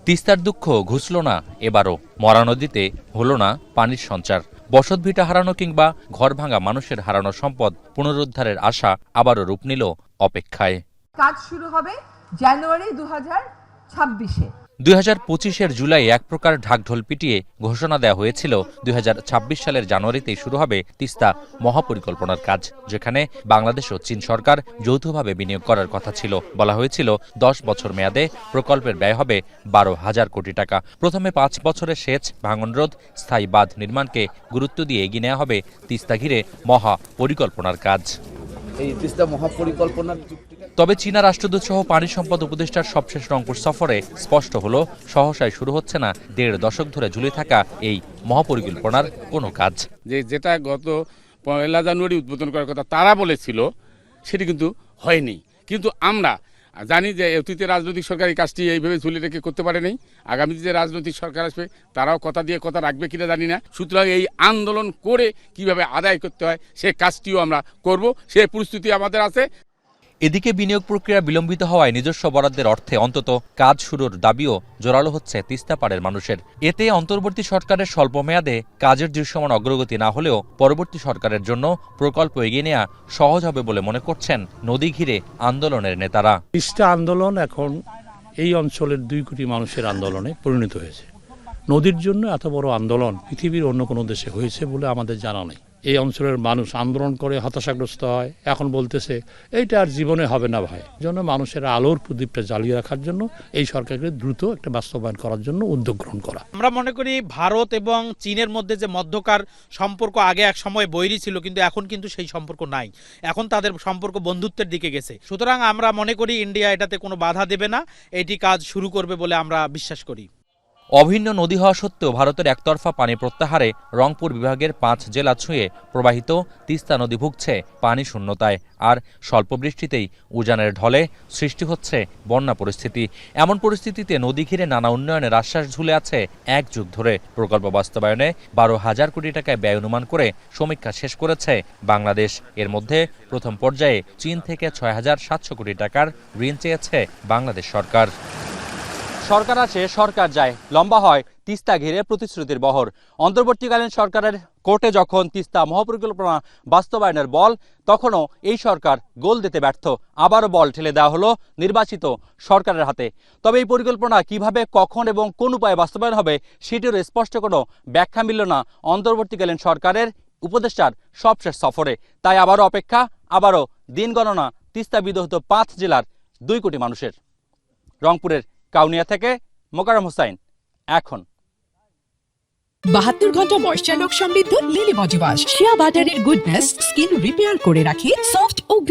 তিস্তার দুঃখ ঘুচল না এবারও, মরা নদীতে হলো না পানির সঞ্চার। বসতভিটা হারানো কিংবা ঘর ভাঙা মানুষের হারানো সম্পদ পুনরুদ্ধারের আশা আবারও রূপ নিল অপেক্ষায়। কাজ শুরু হবে জানুয়ারি 2026-এ। 2025-এর জুলাই এক প্রকার ঢাকঢোল পিটিয়ে ঘোষণা দেওয়া হয়েছিল 2026 সালের জানুয়ারিতেই শুরু হবে তিস্তা মহাপরিকল্পনার কাজ, যেখানে বাংলাদেশ ও চীন সরকার যৌথভাবে বিনিয়োগ করার কথা ছিল। বলা হয়েছিল 10 বছর মেয়াদে প্রকল্পের ব্যয় হবে 12,000 কোটি টাকা। প্রথমে 5 বছরের সেচ, ভাঙনরোধ, স্থায়ী বাঁধ নির্মাণকে গুরুত্ব দিয়ে এগিয়ে নেওয়া হবে তিস্তা ঘিরে মহাপরিকল্পনার কাজ। এই তিস্তা মহাপরিকল্পনার তবে চীনা রাষ্ট্রদূত সহ পানি সম্পদ উপদেষ্টার সবশেষ রংপুর সফরে স্পষ্ট হলো, সহসায় শুরু হচ্ছে না 1.5 দশক ধরে ঝুলে থাকা এই মহাপরিকল্পনার কোনো কাজ। যেটা গত 1 জানুয়ারি উদ্বোধন করার কথা তারা বলেছিল, সেটি কিন্তু হয়নি। কিন্তু আমরা জানি যে অতীতে রাজনৈতিক সরকার এই কাজটি এইভাবে ঝুলে রেখে করতে পারে নাই। আগামীতে যে রাজনৈতিক সরকার আসবে তারাও কথা দিয়ে কথা রাখবে কিনা জানি না। সুতরাং এই আন্দোলন করে কিভাবে আদায় করতে হয় সে কাজটিও আমরা করব, সে প্রস্তুতি আমাদের আছে। এদিকে বিনিয়োগ প্রক্রিয়া বিলম্বিত হওয়ায় নিজস্ব বরাদ্দের অর্থে অন্তত কাজ শুরুর দাবিও জোরালো হচ্ছে তিস্তাপাড়ের মানুষের। এতে অন্তর্বর্তী সরকারের স্বল্প মেয়াদে কাজের দৃশ্যমান অগ্রগতি না হলেও পরবর্তী সরকারের জন্য প্রকল্প এগিয়ে নেওয়া সহজ হবে বলে মনে করছেন নদী ঘিরে আন্দোলনের নেতারা। তিস্তা আন্দোলন এখন এই অঞ্চলের 2 কোটি মানুষের আন্দোলনে পরিণত হয়েছে। নদীর জন্য এত বড় আন্দোলন পৃথিবীর অন্য কোনো দেশে হয়েছে বলে আমাদের জানা নেই। এই অঞ্চলের মানুষ আন্দোলন করে হতাশাগ্রস্ত হয়, এখন বলতেছে এইটা আর জীবনে হবে না ভাই। জন্য মানুষের আলোর প্রদীপটা জ্বালিয়ে রাখার জন্য এই সরকারকে দ্রুত একটা বাস্তবায়ন করার জন্য উদ্যোগ গ্রহণ করা। আমরা মনে করি ভারত এবং চীনের মধ্যে যে মধ্যকার সম্পর্ক আগে এক সময় বৈরী ছিল, কিন্তু এখন কিন্তু সেই সম্পর্ক নাই। এখন তাদের সম্পর্ক বন্ধুত্বের দিকে গেছে। সুতরাং আমরা মনে করি ইন্ডিয়া এটাতে কোনো বাধা দেবে না, এটি কাজ শুরু করবে বলে আমরা বিশ্বাস করি। অভিন্ন নদী হওয়া সত্ত্বেও ভারতের একতরফা পানি প্রত্যাহারে রংপুর বিভাগের 5 জেলা ছুঁয়ে প্রবাহিত তিস্তা নদী ভুগছে পানি শূন্যতায়। আর স্বল্প বৃষ্টিতেই উজানের ঢলে সৃষ্টি হচ্ছে বন্যা পরিস্থিতি। এমন পরিস্থিতিতে নদী ঘিরে নানা উন্নয়নের আশ্বাস ঝুলে আছে 1 যুগ ধরে। প্রকল্প বাস্তবায়নে 12,000 কোটি টাকায় ব্যয় অনুমান করে সমীক্ষা শেষ করেছে বাংলাদেশ। এর মধ্যে প্রথম পর্যায়ে চীন থেকে 6,700 কোটি টাকার ঋণ চেয়েছে বাংলাদেশ সরকার। সরকার আসে, সরকার যায়, লম্বা হয় তিস্তা ঘিরে প্রতিশ্রুতির বহর। অন্তর্বর্তীকালীন সরকারের কোর্টে যখন তিস্তা মহাপরিকল্পনা বাস্তবায়নের বল, তখনও এই সরকার গোল দিতে ব্যর্থ। আবারও বল ঠেলে দেওয়া হলো নির্বাচিত সরকারের হাতে। তবে এই পরিকল্পনা কিভাবে, কখন এবং কোন উপায়ে বাস্তবায়ন হবে সেটির স্পষ্ট কোনো ব্যাখ্যা মিলল না অন্তর্বর্তীকালীন সরকারের উপদেষ্টার সবশেষ সফরে। তাই আবারও অপেক্ষা, আবারও দিন গণনা তিস্তা বিদগ্ধ 5 জেলার 2 কোটি মানুষের। রংপুরের কাউনিয়া থেকে মোকাররম হোসাইন, এখন। 72 ঘন্টা ময়েশ্চার লক সমৃদ্ধ লিলি বডি ওয়াশ। শিয়া বাটারের গুডনেস স্কিন রিপেয়ার করে রাখে, সফট